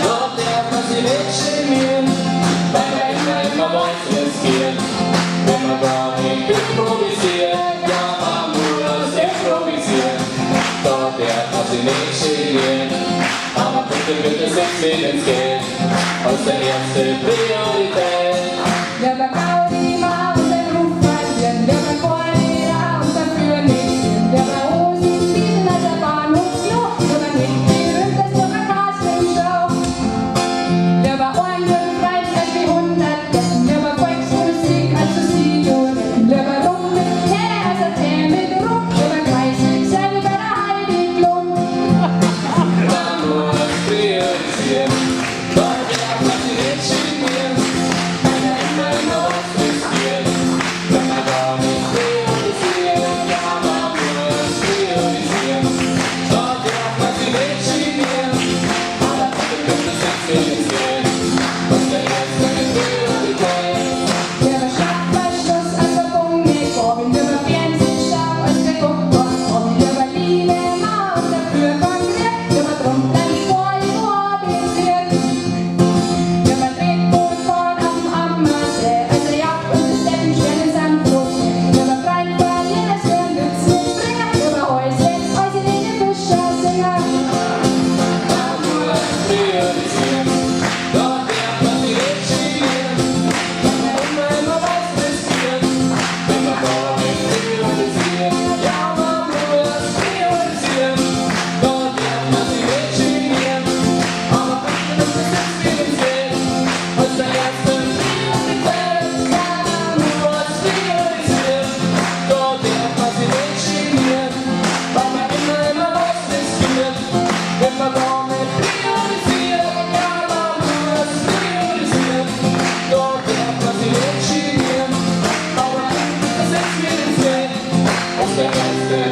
Doch der kann sie nicht genieren, weil er immer was riskiert. Wenn man gar nicht improvisiert, ja man muss improvisieren. Doch der kann sie nicht genieren, aber bitte wird es nicht mit ins Geld, aus der erste Priorität. Der Bacau, mal und der Ruf verlieren, der Bacau, und dafür nicht hin, der Bacau, die als der Bahnhofsklo, der nicht berühmt, das der Casting-Show. Der war ohrenbefreit, als wie 100 Deppen, der war Volksmusik, als du sie durchrennen, der war dumm mit Tee, als der Tee mit Ruhm, der war kreisig, selber der Heidi Klum. Man muss priorisieren, doch der kann sie nicht genieren, weil er immer was riskiert. Wenn man gar nicht priorisiert, ja man muss priorisieren. Doch der kann sie nicht genieren, aber bitte wird es nicht mit ins Geld, aus der erste Priorität. Der war Schnappverschluss, als der Gummikorb, der war Fernsehstab, als der Guckkorb, der war Liebe, Ma und dafür konkret, der war drum, dann vorbeziert. Der war Tretboot vorn am Ammersee, als der Jagd und das Deppen schnell ins Sandflug. Der war frei verlieren, als für ein Witz mitbringer, der war Häuslein, in den Fischersinger. Man muss priorisieren, doch der kann sie nicht genieren, weil er immer was riskiert. Wenn man gar nicht priorisiert, ja man muss priorisieren, doch der kann sie nicht genieren, aber bitte nimmt es jetzt mit ins Geld, aus der ersten Priorität. Ja man muss priorisieren, doch der kann sie nicht genieren, weil er immer was riskiert. Wenn man gar nicht priorisiert, ja man muss priorisieren, doch der kann sie nicht genieren, aber bitte nimmt es jetzt mit ins Geld, aus der ersten